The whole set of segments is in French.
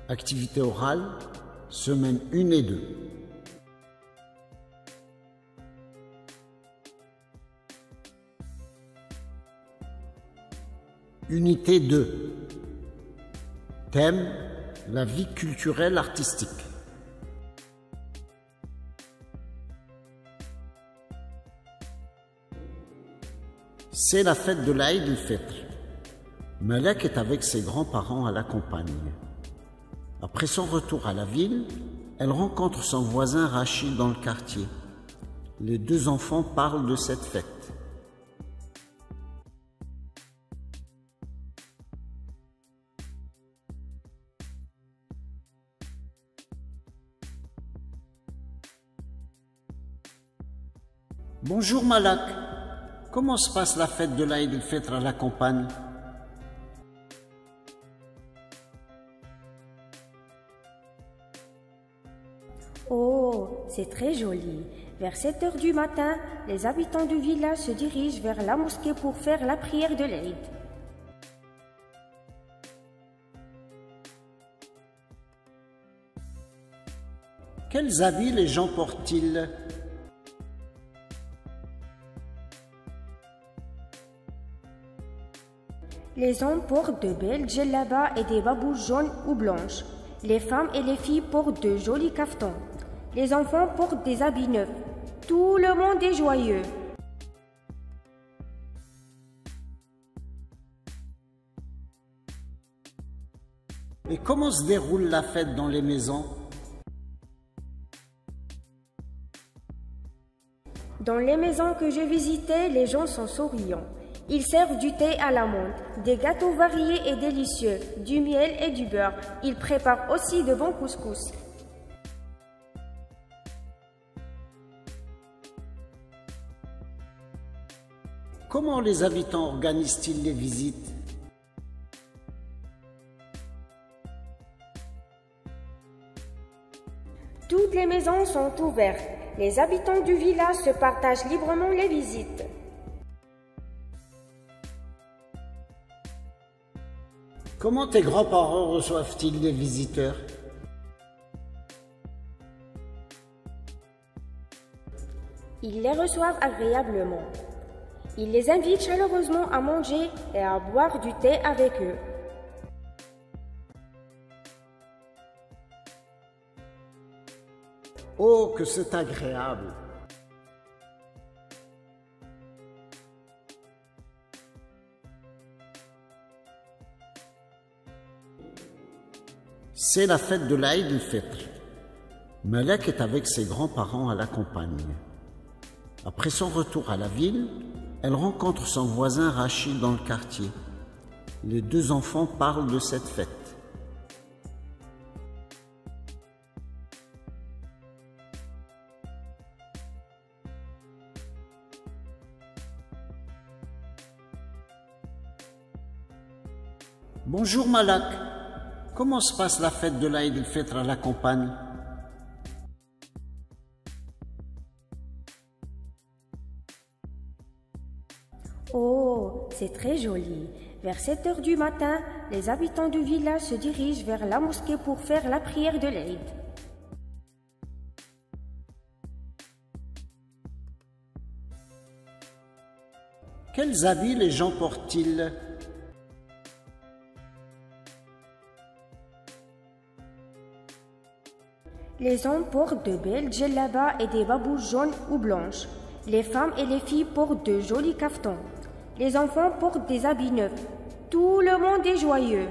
Activité orale, semaine 1 et 2. Unité 2. Thème, la vie culturelle artistique. C'est la fête de l'Aïd el-Fitr. Malek est avec ses grands-parents à la campagne. Après son retour à la ville, elle rencontre son voisin Rachid dans le quartier. Les deux enfants parlent de cette fête. Bonjour Malak, comment se passe la fête de l'Aïd el-Fitr à la campagne? Oh, c'est très joli. Vers 7 heures du matin, les habitants du village se dirigent vers la mosquée pour faire la prière de l'Aïd. Quels habits les gens portent-ils? Les hommes portent de belles djellabas et des babouches jaunes ou blanches. Les femmes et les filles portent de jolis caftans. Les enfants portent des habits neufs. Tout le monde est joyeux. Et comment se déroule la fête dans les maisons? Dans les maisons que je visitais, les gens sont souriants. Ils servent du thé à la menthe, des gâteaux variés et délicieux, du miel et du beurre. Ils préparent aussi de bons couscous. Comment les habitants organisent-ils les visites? Toutes les maisons sont ouvertes. Les habitants du village se partagent librement les visites. Comment tes grands-parents reçoivent-ils les visiteurs? Ils les reçoivent agréablement. Ils les invitent chaleureusement à manger et à boire du thé avec eux. Oh, que c'est agréable! C'est la fête de l'Aïd el-Fitr. Malek est avec ses grands-parents à la campagne. Après son retour à la ville, elle rencontre son voisin Rachid dans le quartier. Les deux enfants parlent de cette fête. Bonjour Malak, comment se passe la fête de l'Aïd el-Fitr à la campagne? Oh, c'est très joli. Vers 7 heures du matin, les habitants du village se dirigent vers la mosquée pour faire la prière de l'Aïd. Quels habits les gens portent-ils? Les hommes portent de belles djellabas et des babouches jaunes ou blanches. Les femmes et les filles portent de jolis caftans. Les enfants portent des habits neufs. Tout le monde est joyeux.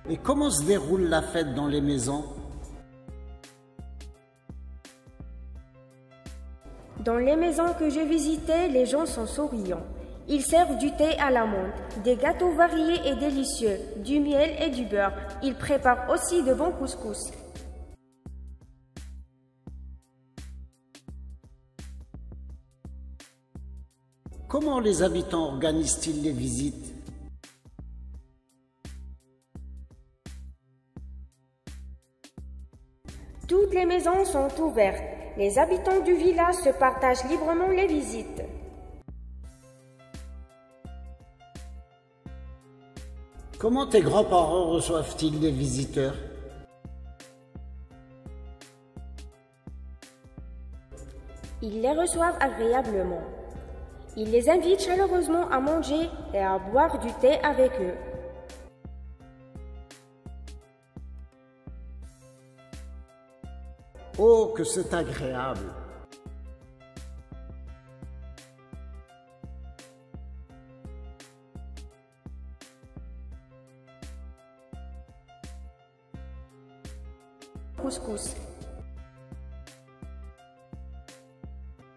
Et comment se déroule la fête dans les maisons? Dans les maisons que je visitais, les gens sont souriants. Ils servent du thé à la menthe, des gâteaux variés et délicieux, du miel et du beurre. Ils préparent aussi de bons couscous. Comment les habitants organisent-ils les visites? Toutes les maisons sont ouvertes. Les habitants du village se partagent librement les visites. Comment tes grands-parents reçoivent-ils les visiteurs? Ils les reçoivent agréablement. Ils les invitent chaleureusement à manger et à boire du thé avec eux. Oh, que c'est agréable! Couscous.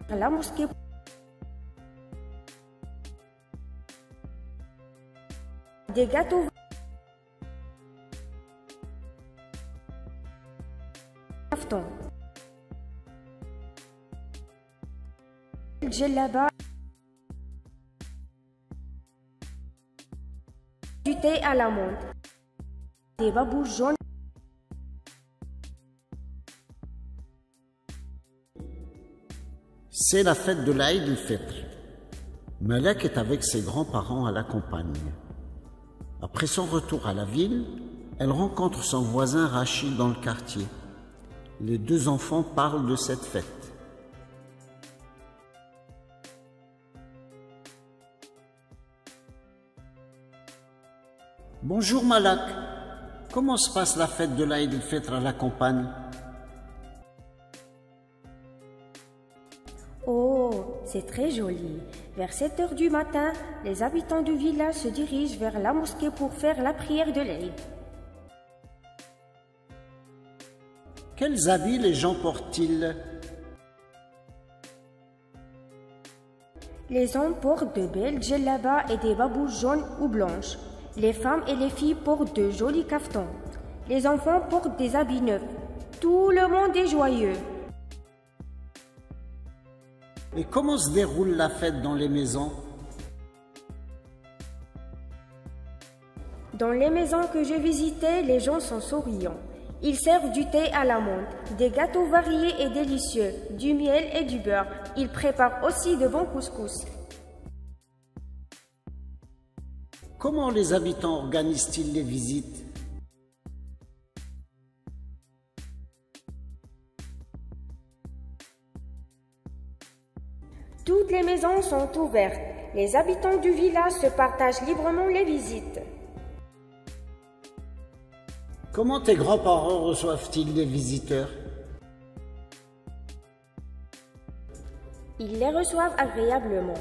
La mosquée. Des gâteaux. Kaftan. Djellaba. Du thé à l'amande. Des babouches jaunes. C'est la fête de l'Aïd el-Fitr. Malek est avec ses grands-parents à la campagne. Après son retour à la ville, elle rencontre son voisin Rachid dans le quartier. Les deux enfants parlent de cette fête. Bonjour Malak, comment se passe la fête de l'Aïd el-Fitr à la campagne? Oh, c'est très joli. Vers 7 heures du matin, les habitants du village se dirigent vers la mosquée pour faire la prière de l'Aïd. Quels habits les gens portent-ils? Les hommes portent de belles djellabas et des babouches jaunes ou blanches. Les femmes et les filles portent de jolis caftans. Les enfants portent des habits neufs. Tout le monde est joyeux. Et comment se déroule la fête dans les maisons? Dans les maisons que je visitais, les gens sont souriants. Ils servent du thé à l'amande, des gâteaux variés et délicieux, du miel et du beurre. Ils préparent aussi de bons couscous. Comment les habitants organisent-ils les visites? Toutes les maisons sont ouvertes. Les habitants du village se partagent librement les visites. Comment tes grands-parents reçoivent-ils les visiteurs? Ils les reçoivent agréablement.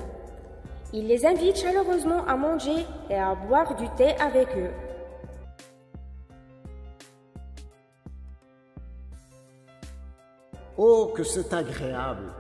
Ils les invitent chaleureusement à manger et à boire du thé avec eux. Oh, que c'est agréable!